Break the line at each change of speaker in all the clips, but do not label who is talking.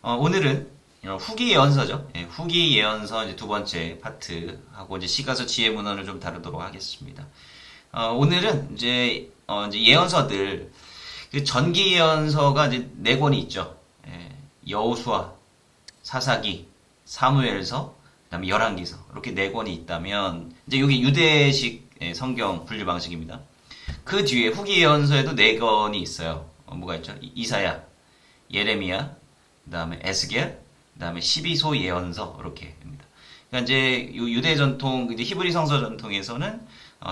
오늘은 후기 예언서죠. 예, 후기 예언서 이제 두 번째 파트하고 이제 시가서 지혜문헌을 좀 다루도록 하겠습니다. 오늘은 이제 예언서들 그 전기 예언서가 이제 네 권이 있죠. 예, 여호수아, 사사기, 사무엘서, 그다음에 열왕기서 이렇게 네 권이 있다면 이제 여기 유대식 성경 분류 방식입니다. 그 뒤에 후기 예언서에도 네 권이 있어요. 뭐가 있죠? 이사야, 예레미야, 그다음에 에스겔, 그다음에 12소 예언서 이렇게입니다. 그러니까 이제 유대 전통, 이제 히브리 성서 전통에서는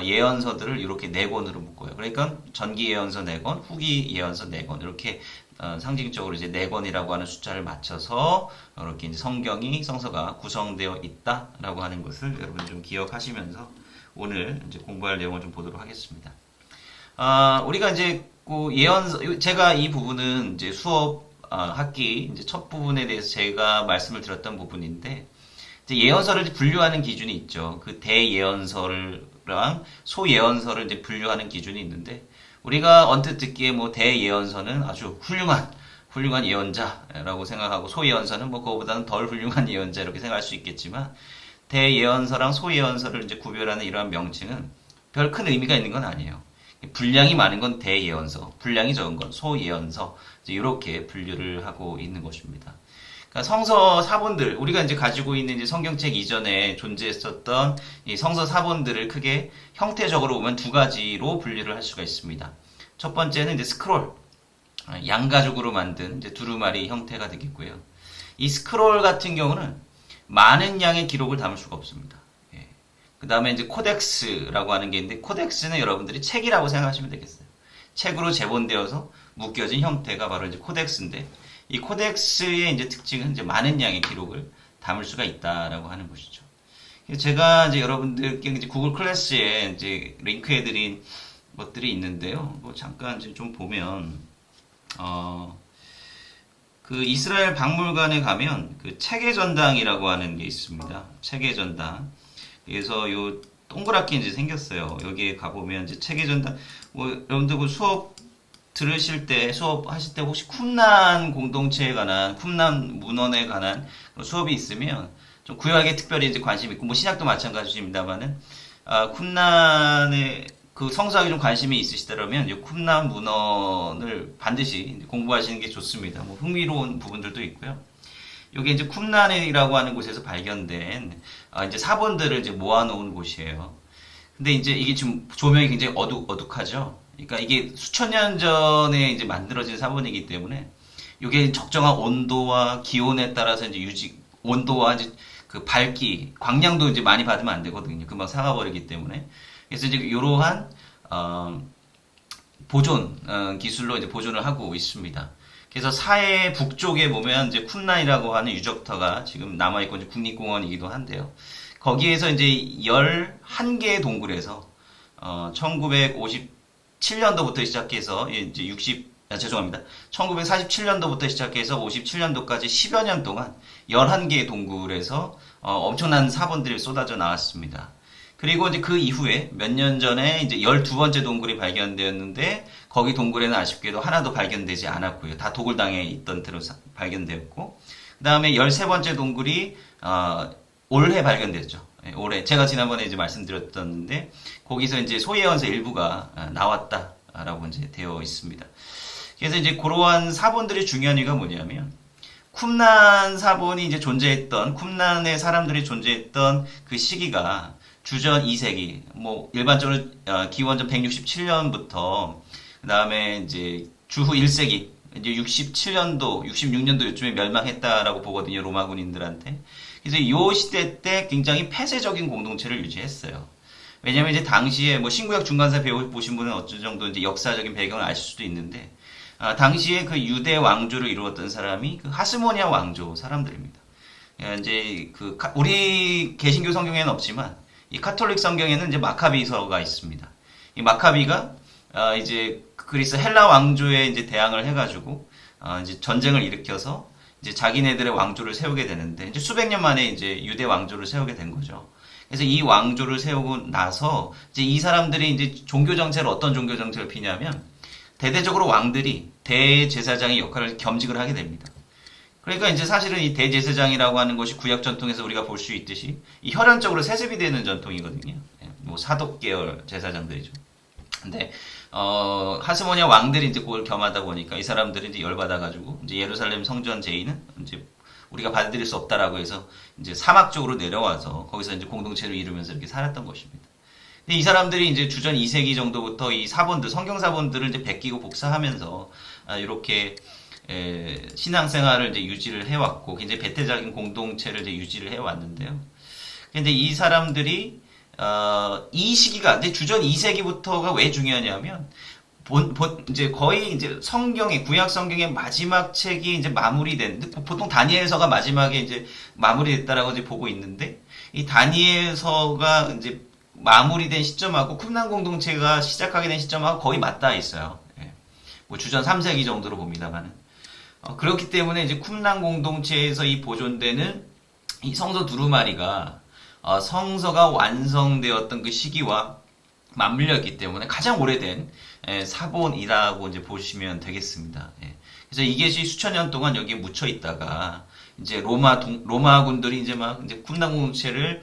예언서들을 이렇게 네 권으로 묶어요. 그러니까 전기 예언서 네 권, 후기 예언서 네 권 이렇게 상징적으로 이제 네 권이라고 하는 숫자를 맞춰서 이렇게 이제 성서가 구성되어 있다라고 하는 것을 여러분 좀 기억하시면서 오늘 이제 공부할 내용을 좀 보도록 하겠습니다. 우리가 이제 그 예언서, 제가 이 부분은 이제 수업 학기 이제 첫 부분에 대해서 제가 말씀을 드렸던 부분인데, 이제 예언서를 분류하는 기준이 있죠. 그 대예언서랑 소예언서를 이제 분류하는 기준이 있는데, 우리가 언뜻 듣기에 뭐 대예언서는 아주 훌륭한 예언자라고 생각하고, 소예언서는 뭐 그거보다는 덜 훌륭한 예언자 이렇게 생각할 수 있겠지만, 대예언서랑 소예언서를 이제 구별하는 이러한 명칭은 별 큰 의미가 있는 건 아니에요. 분량이 많은 건 대예언서, 분량이 적은 건 소예언서, 이렇게 분류를 하고 있는 것입니다. 그러니까 성서 사본들, 우리가 이제 가지고 있는 이제 성경책 이전에 존재했었던 이 성서 사본들을 크게 형태적으로 보면 두 가지로 분류를 할 수가 있습니다. 첫 번째는 이제 스크롤, 양가죽으로 만든 이제 두루마리 형태가 되겠고요. 이 스크롤 같은 경우는 많은 양의 기록을 담을 수가 없습니다. 그 다음에 이제 코덱스라고 하는 게 있는데, 코덱스는 여러분들이 책이라고 생각하시면 되겠어요. 책으로 제본되어서 묶여진 형태가 바로 이제 코덱스인데, 이 코덱스의 이제 특징은 이제 많은 양의 기록을 담을 수가 있다라고 하는 것이죠. 제가 이제 여러분들께 이제 구글 클래스에 이제 링크해드린 것들이 있는데요. 뭐 잠깐 이제 좀 보면, 그 이스라엘 박물관에 가면 그 책의 전당이라고 하는 게 있습니다. 책의 전당. 그래서 요 동그랗게 이제 생겼어요. 여기에 가보면 이제 책의 전당, 뭐 여러분들 그 수업 들으실 때, 수업하실 때 혹시 쿰란 공동체에 관한, 쿰란 문헌에 관한 수업이 있으면 좀 구약에 특별히 이제 관심 있고, 뭐 신약도 마찬가지입니다만은, 쿰란에 그 성서학에 좀 관심이 있으시다면 이 쿰란 문헌을 반드시 공부하시는 게 좋습니다. 뭐 흥미로운 부분들도 있고요. 이게 이제 쿰란이라고 하는 곳에서 발견된 이제 사본들을 이제 모아놓은 곳이에요. 근데 이제 이게 지금 조명이 굉장히 어둑하죠. 그러니까 이게 수천 년 전에 이제 만들어진 사본이기 때문에 이게 적정한 온도와 기온에 따라서 이제 온도와 이제 그 밝기, 광량도 이제 많이 받으면 안 되거든요. 금방 상아버리기 때문에. 그래서 이제 이러한 보존 기술로 이제 보존을 하고 있습니다. 그래서 사해 북쪽에 보면 이제 쿰란이라고 하는 유적터가 지금 남아있고 이제 국립공원이기도 한데요. 거기에서 이제 11개의 동굴에서 1957년도부터 시작해서 이제 1947년도부터 시작해서 57년도까지 10여 년 동안 11개의 동굴에서 엄청난 사본들이 쏟아져 나왔습니다. 그리고 이제 그 이후에 몇 년 전에 이제 12번째 동굴이 발견되었는데, 거기 동굴에는 아쉽게도 하나도 발견되지 않았고요. 다 도굴당에 있던 대로 발견되었고, 그 다음에 13번째 동굴이 올해 발견됐죠. 올해 제가 지난번에 이제 말씀드렸던데, 거기서 이제 소예언서 일부가 나왔다라고 이제 되어 있습니다. 그래서 이제 그러한 사본들이 중요한 이유가 뭐냐면, 쿰란 사본이 이제 존재했던, 쿰란의 사람들이 존재했던 그 시기가 주전 2세기, 뭐 일반적으로 기원전 167년부터 그 다음에 이제 주후 1세기, 이제 67년도, 66년도 요즘에 멸망했다라고 보거든요, 로마 군인들한테. 그래서 이 시대 때 굉장히 폐쇄적인 공동체를 유지했어요. 왜냐면 이제 당시에 뭐 신구약 중간사 배워보신 분은 어느 정도 이제 역사적인 배경을 아실 수도 있는데, 당시에 그 유대 왕조를 이루었던 사람이 그 하스모니아 왕조 사람들입니다. 이제 그 우리 개신교 성경에는 없지만, 이 카톨릭 성경에는 이제 마카비서가 있습니다. 이 마카비가 이제 그리스 헬라 왕조에 이제 대항을 해가지고 이제 전쟁을 일으켜서 이제 자기네들의 왕조를 세우게 되는데, 이제 수백 년 만에 이제 유대 왕조를 세우게 된 거죠. 그래서 이 왕조를 세우고 나서 이제 이 사람들이 이제 종교 정체를, 어떤 종교 정체를 피냐면, 대대적으로 왕들이 대제사장의 역할을 겸직을 하게 됩니다. 그러니까 이제 사실은 이 대제사장이라고 하는 것이 구약 전통에서 우리가 볼 수 있듯이 이 혈연적으로 세습이 되는 전통이거든요. 예, 뭐 사독 계열 제사장들이죠. 근데 하스모니아 왕들이 이제 그걸 겸하다 보니까 이 사람들이 이제 열받아가지고 이제 예루살렘 성전 제의는 이제 우리가 받아들일 수 없다라고 해서 이제 사막 쪽으로 내려와서 거기서 이제 공동체를 이루면서 이렇게 살았던 것입니다. 근데 이 사람들이 이제 주전 2세기 정도부터 이 사본들, 성경 사본들을 이제 베끼고 복사하면서 이렇게 신앙생활을 이제 유지를 해왔고 굉장히 배타적인 공동체를 이제 유지를 해왔는데요. 근데 이 사람들이 이 시기가 이제 주전 2세기부터가 왜 중요하냐면 이제 거의 이제 성경의 구약 성경의 마지막 책이 이제 마무리된 보통 다니엘서가 마지막에 이제 마무리됐다라고 이제 보고 있는데 이 다니엘서가 이제 마무리된 시점하고 쿰란 공동체가 시작하게 된 시점하고 거의 맞닿아 있어요. 예. 뭐 주전 3세기 정도로 봅니다만은 그렇기 때문에 이제 쿰란 공동체에서 이 보존되는 이 성서 두루마리가 성서가 완성되었던 그 시기와 맞물려 있기 때문에 가장 오래된 사본이라고 이제 보시면 되겠습니다. 예. 그래서 이것이 수천 년 동안 여기에 묻혀 있다가 이제 로마군들이 이제 막 이제 쿰란 공동체를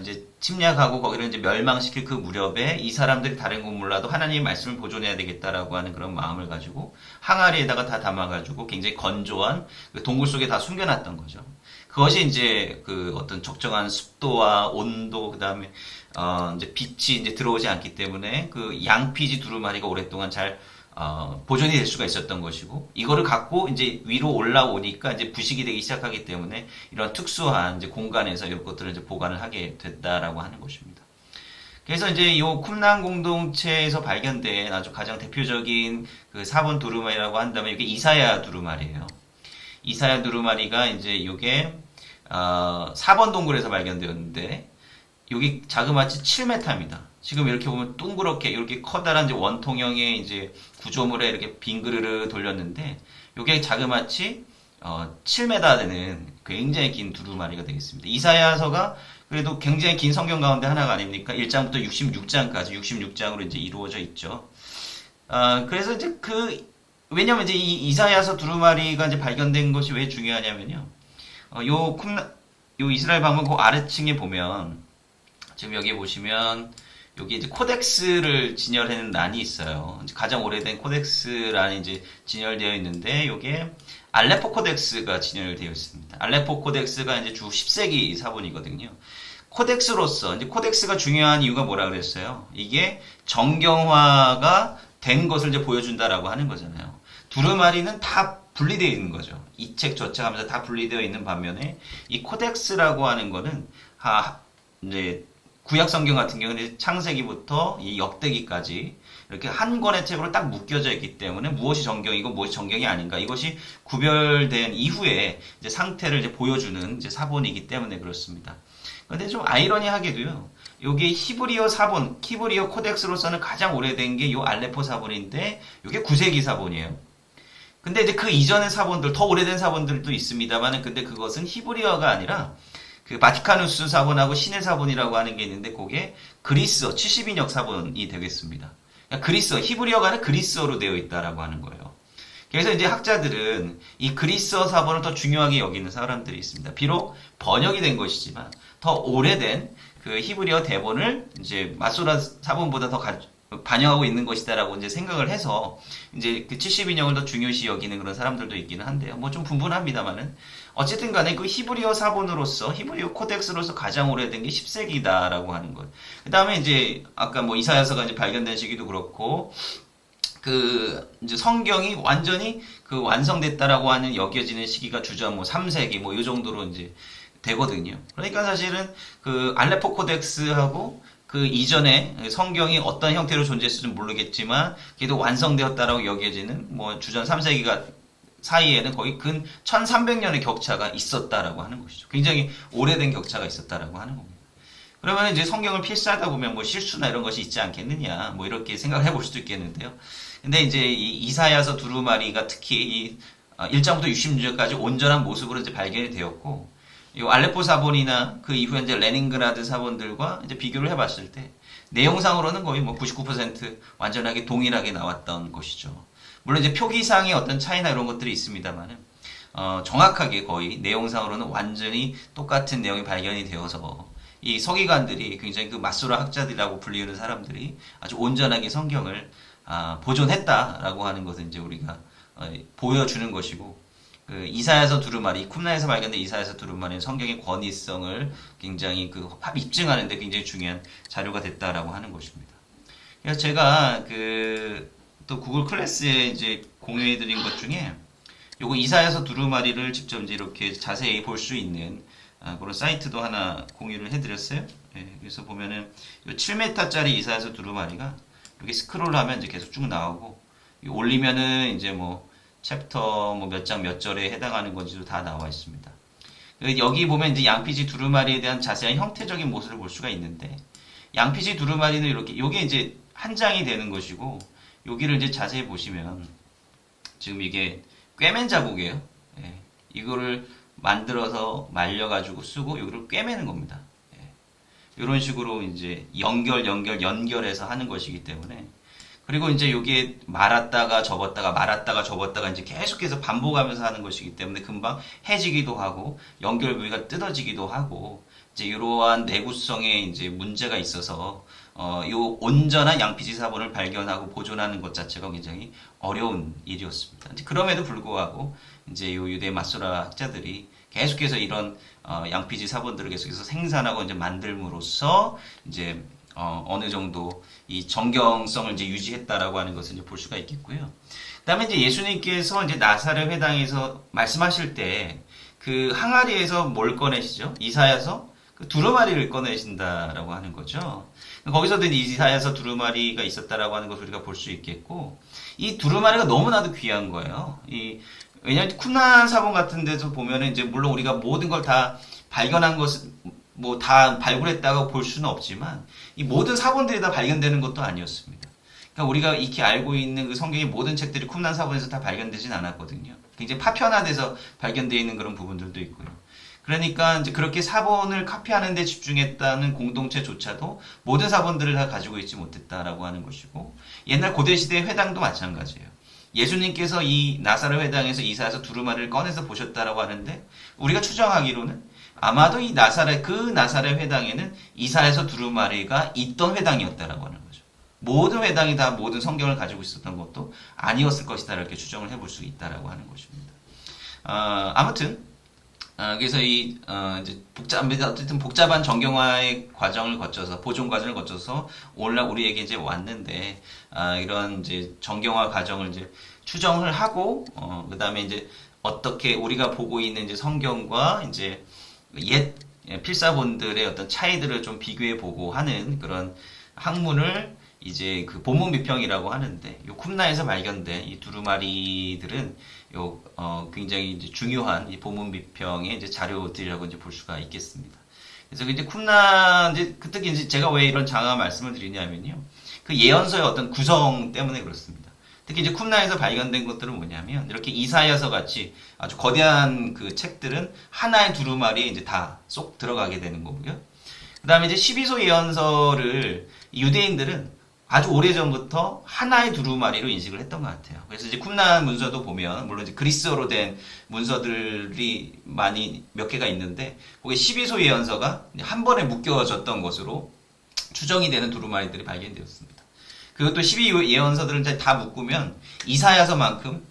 이제 침략하고 거기를 이제 멸망시킬 그 무렵에 이 사람들이 다른 건 몰라도 하나님의 말씀을 보존해야 되겠다라고 하는 그런 마음을 가지고 항아리에다가 다 담아가지고 굉장히 건조한 그 동굴 속에 다 숨겨놨던 거죠. 그것이 이제 그 어떤 적정한 습도와 온도 그다음에 이제 빛이 이제 들어오지 않기 때문에 그 양피지 두루마리가 오랫동안 잘 보존이 될 수가 있었던 것이고 이거를 갖고 이제 위로 올라오니까 이제 부식이 되기 시작하기 때문에 이런 특수한 이제 공간에서 이런 것들을 이제 보관을 하게 됐다라고 하는 것입니다. 그래서 이제 요 쿰란 공동체에서 발견된 아주 가장 대표적인 그 사본 두루마리라고 한다면 이게 이사야 두루마리예요. 이사야 두루마리가 이제 요게 4번 동굴에서 발견되었는데 여기 자그마치 7m입니다. 지금 이렇게 보면 둥그렇게 이렇게 커다란 이제 원통형의 이제 구조물에 이렇게 빙그르르 돌렸는데 이게 자그마치 7m 되는 굉장히 긴 두루마리가 되겠습니다. 이사야서가 그래도 굉장히 긴 성경 가운데 하나가 아닙니까? 1장부터 66장까지 66장으로 이제 이루어져 있죠. 그래서 이제 왜냐면 이제 이 이사야서 두루마리가 이제 발견된 것이 왜 중요하냐면요. 요 이스라엘 방문 그 아래층에 보면 지금 여기 보시면 여기 이제 코덱스를 진열하는 란이 있어요. 이제 가장 오래된 코덱스란이 이제 진열되어 있는데 요게 알레포 코덱스가 진열되어 있습니다. 알레포 코덱스가 이제 주 10세기 사본이거든요. 코덱스로서 이제 코덱스가 중요한 이유가 뭐라 그랬어요? 이게 정경화가 된 것을 이제 보여준다라고 하는 거잖아요. 두루마리는 다 분리되어 있는 거죠. 이 책 저 책 하면서 다 분리되어 있는 반면에 이 코덱스라고 하는 거는 이제 구약 성경 같은 경우는 창세기부터 이 역대기까지 이렇게 한 권의 책으로 딱 묶여져 있기 때문에 무엇이 정경이고 무엇이 정경이 아닌가 이것이 구별된 이후에 이제 상태를 이제 보여주는 이제 사본이기 때문에 그렇습니다. 그런데 좀 아이러니하게도요. 요게 히브리어 사본, 히브리어 코덱스로서는 가장 오래된 게 요 알레포 사본인데 요게 9세기 사본이에요. 근데 이제 그 이전의 사본들, 더 오래된 사본들도 있습니다만은 근데 그것은 히브리어가 아니라 그 바티카누스 사본하고 신의 사본이라고 하는 게 있는데 그게 그리스어 70인역 사본이 되겠습니다. 그러니까 그리스어, 히브리어가 아니라 그리스어로 되어 있다라고 하는 거예요. 그래서 이제 학자들은 이 그리스어 사본을 더 중요하게 여기는 사람들이 있습니다. 비록 번역이 된 것이지만 더 오래된 그 히브리어 대본을 이제 마소라 사본보다 더 반영하고 있는 것이다라고 이제 생각을 해서 이제 그 70인역을 더 중요시 여기는 그런 사람들도 있기는 한데요. 뭐 좀 분분합니다만은 어쨌든 간에 그 히브리어 사본으로서 히브리어 코덱스로서 가장 오래된 게 10세기다라고 하는 것. 그 다음에 이제 아까 뭐 이사야서가 이제 발견된 시기도 그렇고 그 이제 성경이 완전히 그 완성됐다라고 하는 여겨지는 시기가 주전 뭐 3세기 뭐 이 정도로 이제 되거든요. 그러니까 사실은 그 알레포 코덱스하고 그 이전에 성경이 어떤 형태로 존재했을지 모르겠지만 그래도 완성되었다라고 여겨지는 뭐 주전 3세기가 사이에는 거의 근 1300년의 격차가 있었다라고 하는 것이죠. 굉장히 오래된 격차가 있었다라고 하는 겁니다. 그러면 이제 성경을 필사하다 보면 뭐 실수나 이런 것이 있지 않겠느냐 뭐 이렇게 생각을 해볼 수도 있겠는데요. 근데 이제 이 이사야서 두루마리가 특히 이 1장부터 66장까지 온전한 모습으로 이제 발견이 되었고 이 알레포 사본이나 그 이후에 이제 레닌그라드 사본들과 이제 비교를 해봤을 때 내용상으로는 거의 뭐 99% 완전하게 동일하게 나왔던 것이죠. 물론 이제 표기상의 어떤 차이나 이런 것들이 있습니다만은 정확하게 거의 내용상으로는 완전히 똑같은 내용이 발견이 되어서 이 서기관들이 굉장히 그 마소라 학자들이라고 불리는 사람들이 아주 온전하게 성경을 보존했다라고 하는 것을 이제 우리가 보여주는 것이고, 그 이사야서 두루마리, 쿰나에서 발견된 이사야서 두루마리는 성경의 권위성을 굉장히 입증하는데 굉장히 중요한 자료가 됐다라고 하는 것입니다. 그래서 제가 또 구글 클래스에 이제 공유해드린 것 중에 요거 이사야서 두루마리를 직접 이제 이렇게 자세히 볼 수 있는 그런 사이트도 하나 공유를 해드렸어요. 그래서 보면은 7m짜리 이사야서 두루마리가 이렇게 스크롤하면 이제 계속 쭉 나오고, 올리면은 이제 뭐 챕터 몇 장 몇 절에 해당하는 건지도 다 나와 있습니다. 여기 보면 이제 양피지 두루마리에 대한 자세한 형태적인 모습을 볼 수가 있는데, 양피지 두루마리는 이렇게 요게 이제 한 장이 되는 것이고, 여기를 이제 자세히 보시면 지금 이게 꿰맨 자국이에요. 이거를 만들어서 말려가지고 쓰고 여기를 꿰매는 겁니다. 이런 식으로 이제 연결해서 하는 것이기 때문에, 그리고 이제 이게 말았다가 접었다가 이제 계속해서 반복하면서 하는 것이기 때문에 금방 해지기도 하고 연결 부위가 뜯어지기도 하고, 이제 이러한 내구성에 이제 문제가 있어서 요 온전한 양피지 사본을 발견하고 보존하는 것 자체가 굉장히 어려운 일이었습니다. 그럼에도 불구하고 이제 요 유대 마소라 학자들이 계속해서 이런 양피지 사본들을 계속해서 생산하고 이제 만들므로써 이제 어느 정도 이 정경성을 이제 유지했다라고 하는 것을 이제 볼 수가 있겠고요. 그다음에 이제 예수님께서 이제 나사렛 회당에서 말씀하실 때 그 항아리에서 뭘 꺼내시죠? 이사야서 그 두루마리를 꺼내신다라고 하는 거죠. 거기서도 이사야서 두루마리가 있었다라고 하는 것을 우리가 볼 수 있겠고, 이 두루마리가 너무나도 귀한 거예요. 왜냐하면 쿰난 사본 같은 데서 보면은 이제 물론 우리가 모든 걸 다 발견한 것은 뭐 다 발굴했다고 볼 수는 없지만, 이 모든 사본들이 다 발견되는 것도 아니었습니다. 그러니까 우리가 익히 알고 있는 그 성경의 모든 책들이 쿰난 사본에서 다 발견되진 않았거든요. 굉장히 파편화돼서 발견되어 있는 그런 부분들도 있고요. 그러니까 이제 그렇게 사본을 카피하는 데 집중했다는 공동체조차도 모든 사본들을 다 가지고 있지 못했다라고 하는 것이고, 옛날 고대시대 회당도 마찬가지예요. 예수님께서 이 나사렛 회당에서 이사야서 두루마리를 꺼내서 보셨다라고 하는데, 우리가 추정하기로는 아마도 이 나사렛 회당에는 이사야서 두루마리가 있던 회당이었다라고 하는 거죠. 모든 회당이 다 모든 성경을 가지고 있었던 것도 아니었을 것이다, 이렇게 추정을 해볼 수 있다라고 하는 것입니다. 아무튼 그래서 이제 어쨌든 복잡한 정경화의 과정을 거쳐서, 보존 과정을 거쳐서 오늘날 우리에게 이제 왔는데, 이런 이제 정경화 과정을 이제 추정을 하고, 그 다음에 이제 어떻게 우리가 보고 있는 이제 성경과 이제 옛 필사본들의 어떤 차이들을 좀 비교해 보고 하는 그런 학문을 이제 그 본문 비평이라고 하는데, 요 쿰나에서 발견된 이 두루마리들은 굉장히 이제 중요한 이 본문 비평의 이제 자료들이라고 이제 볼 수가 있겠습니다. 그래서 이제 쿰나 특히 이제 제가 왜 이런 장화 말씀을 드리냐면요, 그 예언서의 어떤 구성 때문에 그렇습니다. 특히 이제 쿰나에서 발견된 것들은 뭐냐면, 이렇게 이사야서 같이 아주 거대한 그 책들은 하나의 두루마리에 이제 다 쏙 들어가게 되는 거고요. 그 다음에 이제 12소 예언서를 유대인들은 아주 오래전부터 하나의 두루마리로 인식을 했던 것 같아요. 그래서 이제 쿰난 문서도 보면, 물론 이제 그리스어로 된 문서들이 몇 개가 있는데, 거기에 12소 예언서가 한 번에 묶여졌던 것으로 추정이 되는 두루마리들이 발견되었습니다. 그리고 또 12 예언서들은 다 묶으면 이사야서만큼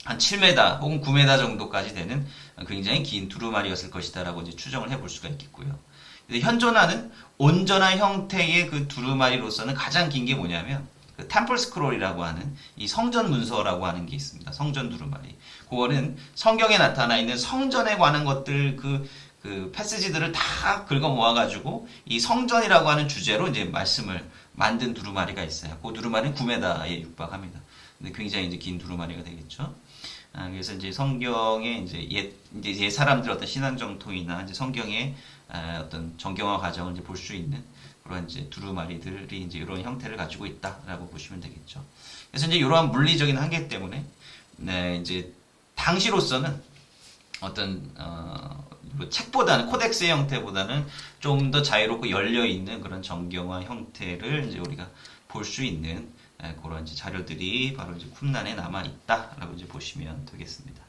한 7m 혹은 9m 정도까지 되는 굉장히 긴 두루마리였을 것이다라고 이제 추정을 해볼 수가 있겠고요. 현존하는 온전한 형태의 그 두루마리로서는 가장 긴 게 뭐냐면, 그 템플 스크롤이라고 하는 이 성전 문서라고 하는 게 있습니다. 성전 두루마리. 그거는 성경에 나타나 있는 성전에 관한 것들, 그 패시지들을 다 긁어 모아가지고 이 성전이라고 하는 주제로 이제 말씀을 만든 두루마리가 있어요. 그 두루마리는 9m에 육박합니다. 근데 굉장히 이제 긴 두루마리가 되겠죠. 그래서 이제 성경의 이제 옛 사람들 어떤 신앙 정통이나 이제 성경의 어떤 정경화 과정을 이제 볼 수 있는 그런 이제 두루마리들이 이제 이런 형태를 가지고 있다라고 보시면 되겠죠. 그래서 이제 이러한 물리적인 한계 때문에, 이제 당시로서는 어떤 책보다는, 코덱스의 형태보다는 좀 더 자유롭고 열려 있는 그런 정경화 형태를 이제 우리가 볼 수 있는 그런 이제 자료들이 바로 이제 쿰난에 남아 있다라고 이제 보시면 되겠습니다.